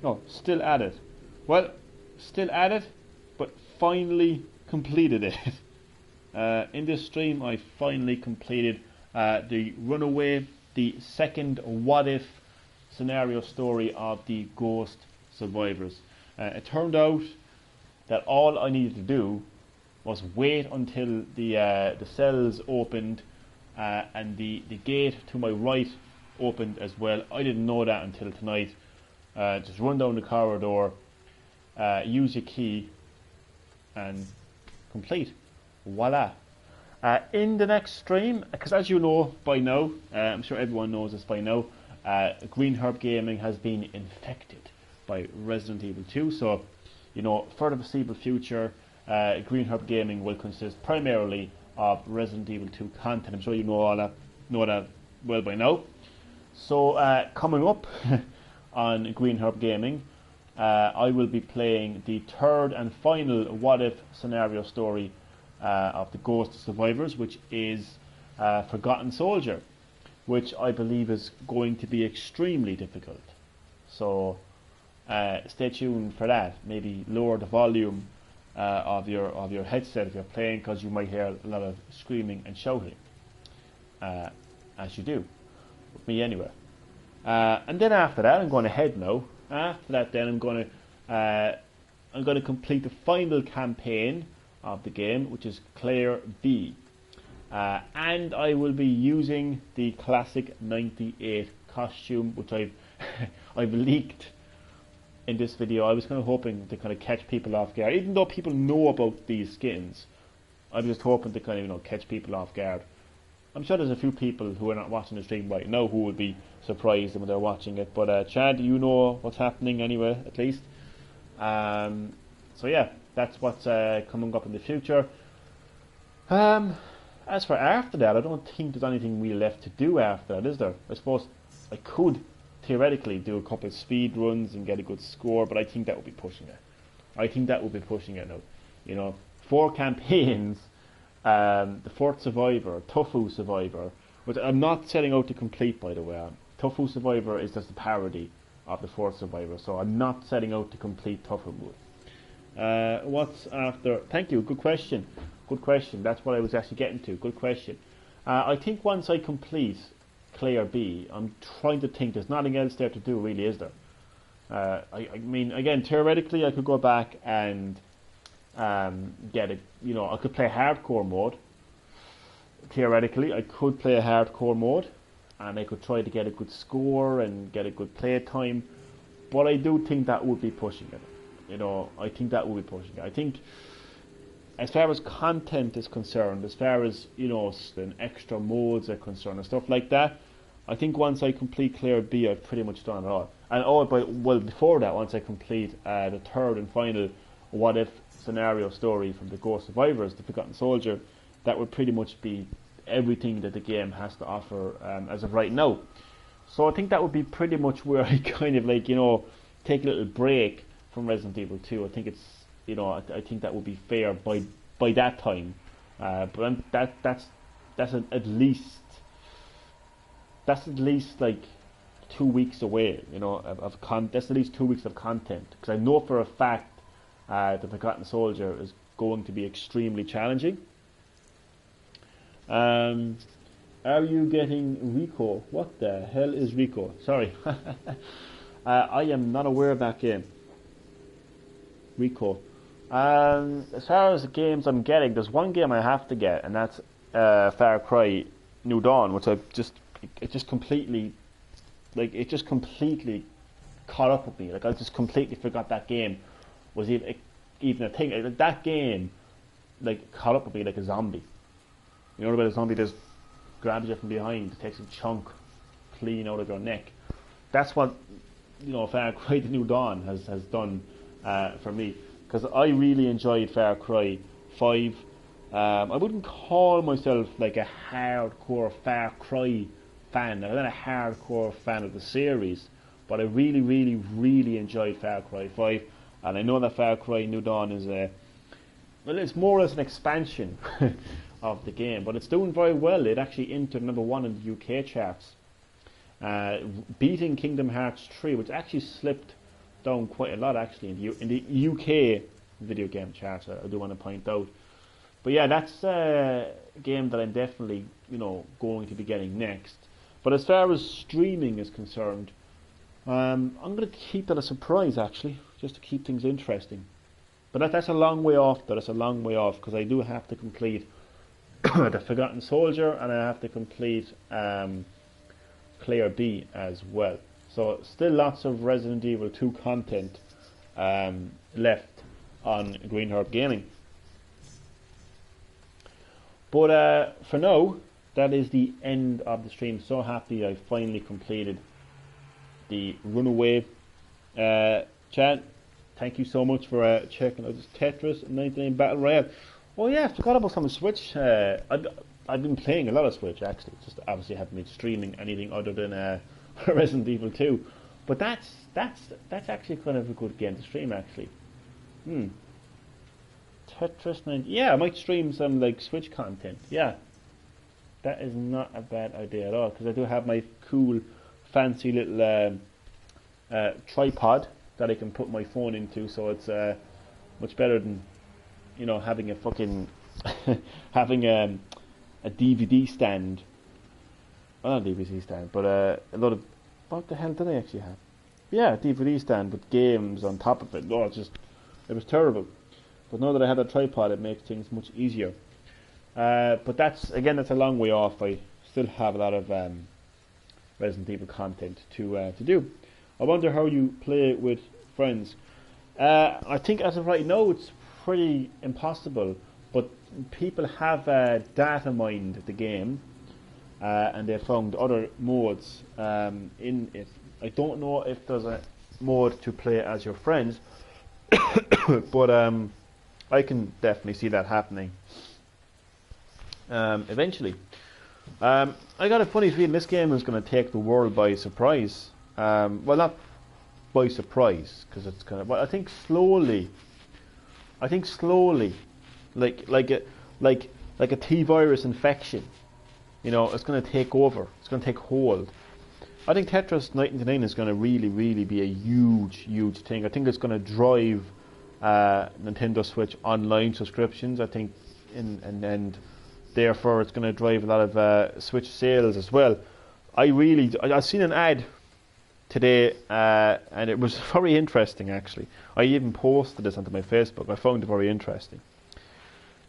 No, Still At It. Well, Still At It, but finally completed it. In this stream, I finally completed the Runaway, the second what if scenario story of the Ghost Survivors. It turned out that all I needed to do was wait until the cells opened and the gate to my right opened as well. I didn't know that until tonight. Just run down the corridor, use your key, and complete. Voila. In the next stream, because as you know by now, I'm sure everyone knows this by now, Green Herb Gaming has been infected by Resident Evil 2. So, you know, for the foreseeable future, Green Herb Gaming will consist primarily of Resident Evil 2 content. I'm sure you know that well by now. So, coming up on Green Herb Gaming, I will be playing the third and final what if scenario story of the Ghost Survivors, which is Forgotten Soldier, which I believe is going to be extremely difficult. So stay tuned for that. Maybe lower the volume of your headset if you're playing, because you might hear a lot of screaming and shouting, as you do with me anyway. And then after that, I'm going ahead now. After that, then I'm going to complete the final campaign of the game, which is Claire B. And I will be using the classic 98 costume, which I've leaked in this video. I was kind of hoping to kind of catch people off guard, even though people know about these skins. I was just hoping to kind of catch people off guard. I'm sure there's a few people who are not watching the stream right now who would be surprised when they're watching it. But Chad, you know what's happening anyway, at least. So yeah, that's what's coming up in the future. As for after that, I don't think there's anything really left to do after that, is there? I suppose I could theoretically do a couple of speed runs and get a good score, but I think that would be pushing it. Now. You know, 4 campaigns, the fourth Survivor, Tofu Survivor, which I'm not setting out to complete, by the way. Tofu Survivor is just a parody of the fourth Survivor, so I'm not setting out to complete Tofu Mode. What's after? Thank you. Good question. That's what I was actually getting to. Good question. I think once I complete Claire B, I'm trying to think. There's nothing else there to do, really, is there? I mean, again, theoretically, I could go back and get it. You know, I could play hardcore mode. Theoretically, I could play a hardcore mode, and I could try to get a good score and get a good play time. But I do think that would be pushing it. You know, I think that would be pushing it. I think, as far as content is concerned, as far as, you know, the extra modes are concerned and stuff like that, I think once I complete Claire B, I've pretty much done it all. And before that, once I complete the third and final what if scenario story from the Ghost Survivors, the Forgotten Soldier, that would pretty much be everything that the game has to offer as of right now. So I think that would be pretty much where I kind of take a little break from Resident Evil 2. I think it's, I think that would be fair by that time. But that's at least like 2 weeks away. That's at least 2 weeks of content, because I know for a fact the Forgotten Soldier is going to be extremely challenging. Are you getting Rico? What the hell is Rico? Sorry. I am not aware of that game. Rico. As far as the games I'm getting, there's one game I have to get, and that's Far Cry New Dawn, which it just completely caught up with me. Like, I just completely forgot that game was even a thing. Like, that game caught up with me like a zombie. You know about a zombie that grabs you from behind, takes a chunk clean out of your neck. That's what Far Cry The New Dawn has done for me, because I really enjoyed Far Cry 5. I wouldn't call myself like a hardcore Far Cry fan. I'm not a hardcore fan of the series, but I really, really, really enjoyed Far Cry 5, and I know that Far Cry New Dawn is it's more or less an expansion of the game, but it's doing very well. It actually entered #1 in the UK charts, beating Kingdom Hearts 3, which actually slipped down quite a lot actually in the UK video game charts. I do want to point out. But yeah, that's a game that I'm definitely, going to be getting next. But as far as streaming is concerned, I'm going to keep that a surprise, actually, just to keep things interesting. But that's a long way off. That's a long way off, because I do have to complete The Forgotten Soldier, and I have to complete Player B as well. So still lots of Resident Evil 2 content left on Green Herb Gaming. But for now, that is the end of the stream. So happy I finally completed the Runaway. Chat, thank you so much for checking out this Tetris 99 Battle Royale. Oh yeah, I forgot about some Switch. I've been playing a lot of Switch, actually. Just obviously haven't been streaming anything other than Resident Evil 2. But that's actually kind of a good game to stream, actually. Tetris 9. Yeah, I might stream some like Switch content. Yeah, that is not a bad idea at all, because I do have my cool, fancy little tripod that I can put my phone into, so it's much better than having a fucking having a DVD stand. Well, not a DVD stand, but a lot of, what the hell did I actually have? Yeah, a DVD stand with games on top of it. Oh, it was terrible. But now that I have a tripod, it makes things much easier. But that's a long way off. I still have a lot of Resident Evil content to do. I wonder how you play with friends. I think as of right now, it's pretty impossible. But people have data mined the game, and they found other modes in it. I don't know if there's a mode to play as your friends, but I can definitely see that happening eventually. I got a funny feeling this game is going to take the world by surprise. Well, not by surprise, because it's kind of, but I think slowly, like a T-virus infection, it's going to take over. It's going to take hold. I think Tetris 99 is going to really, really be a huge thing. I think it's going to drive Nintendo Switch online subscriptions, I think, and therefore it's going to drive a lot of Switch sales as well. I've seen an ad today, and it was very interesting, actually. I even posted this onto my Facebook. I found it very interesting.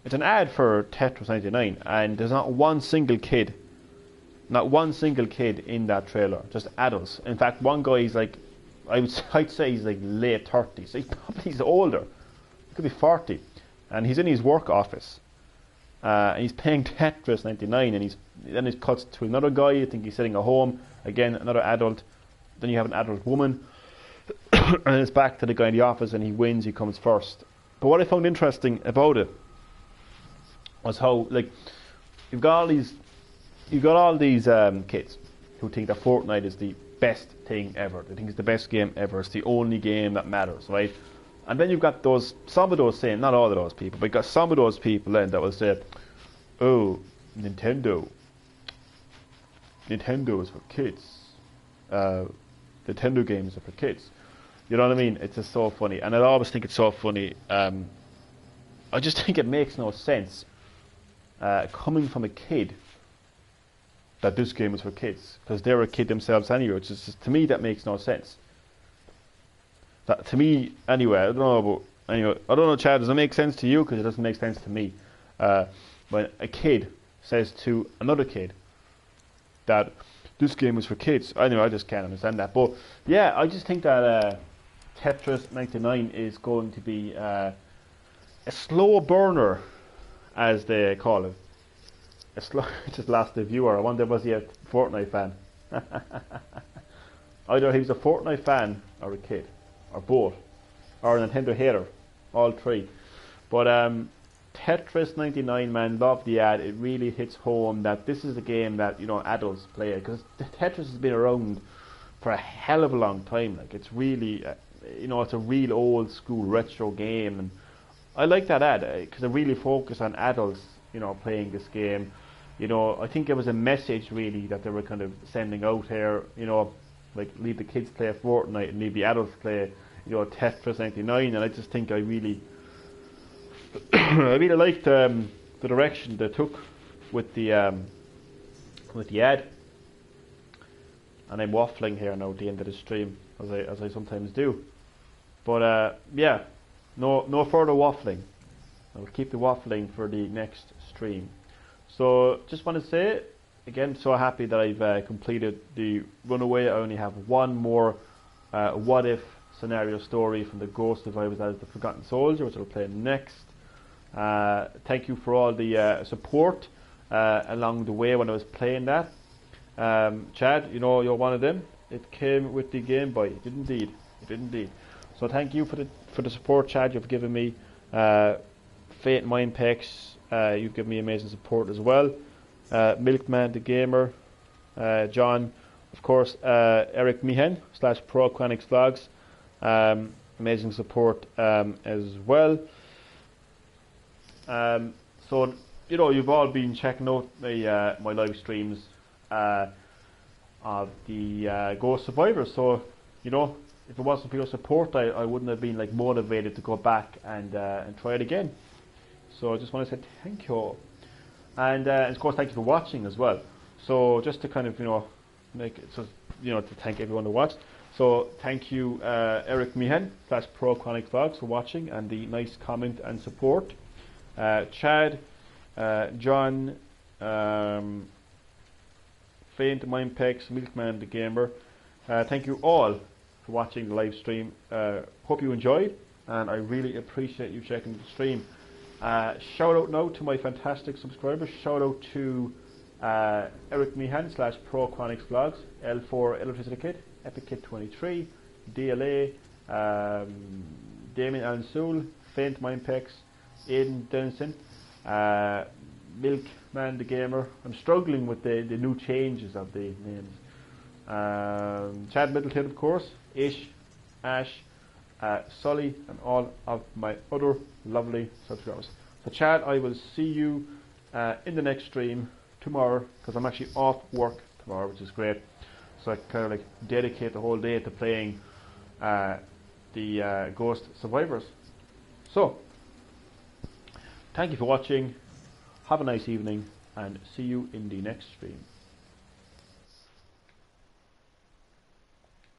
It's an ad for Tetris 99, and there's not one single kid in that trailer, just adults. In fact, one guy is like, I'd say he's like late 30s. He's older. He could be 40, and he's in his work office. And he's playing Tetris 99, and then it cuts to another guy. I think he's sitting at home again, another adult. Then you have an adult woman, and it's back to the guy in the office, and he wins. He comes first. But what I found interesting about it was how, like, you've got all these kids who think that Fortnite is the best thing ever. They think it's the best game ever. It's the only game that matters, right? And then you've got some of those saying, not all of those people, but you've got some of those people then that will say, oh, Nintendo is for kids. Nintendo games are for kids. You know what I mean? It's just so funny. And I always think it's so funny. I just think it makes no sense coming from a kid that this game is for kids, because they're a kid themselves anyway. It's just, to me, that makes no sense. That, to me, anyway, I don't know, Chad, does it make sense to you? Because it doesn't make sense to me. When a kid says to another kid that this game is for kids, anyway, I just can't understand that. But yeah, I just think that Tetris 99 is going to be a slow burner, as they call it. Just lost the viewer. I wonder, was he a Fortnite fan? Either he was a Fortnite fan or a kid, or both, or a Nintendo hater, all three. But Tetris 99, man, love the ad. It really hits home that this is a game that adults play, because Tetris has been around for a hell of a long time. Like, it's really, it's a real old school retro game, and I like that ad because it really focused on adults, playing this game. I think it was a message really that they were kind of sending out here. Like, leave the kids play Fortnite and leave the adults play, Tetris 99. And I just think I really I really liked the direction they took with the ad, and I'm waffling here now at the end of the stream, as I sometimes do. But yeah, no further waffling. I'll keep the waffling for the next stream. So just want to say again, so happy that I've completed the Runaway. I only have one more what if scenario story from the Ghost Survivors, as the Forgotten Soldier, which I'll play next. Thank you for all the support along the way when I was playing that. Chad, you know, you're one of them. It came with the Game Boy. It did indeed. It did indeed. So thank you for the support, Chad. You've given me Fate Mindpex. You've given me amazing support as well. Milkman the Gamer, John, of course, Eric Meehan / ProChronicsVlogz. Amazing support as well. So you know, you've all been checking out my live streams of the Ghost Survivors. So you know, if it wasn't for your support, I wouldn't have been like motivated to go back and try it again. So I just want to say thank you, and of course thank you for watching as well. So just to kind of, you know, make it so, you know, to thank everyone who watched. So thank you, Eric Meehan / ProChronicsVlogz, for watching and the nice comment and support. Chad, John, Faint Mindpex, Milkman the Gamer. Thank you all for watching the live stream. Hope you enjoyed, and I really appreciate you checking the stream. Shout out now to my fantastic subscribers. Shout out to Eric Meehan / ProChronicsVlogz, L4 Electricity Kid, Epic Kid 23, DLA, Damien Allen Sewell, Faint Mindpex, Aidan Denison, Milkman the Gamer. I'm struggling with the new changes of the names. Chad Middleton, of course, Ish, Ash, Sully, and all of my other lovely subscribers. So Chad, I will see you in the next stream tomorrow, because I'm actually off work tomorrow, which is great. So I kind of like dedicate the whole day to playing the Ghost Survivors. So thank you for watching, have a nice evening, and see you in the next stream.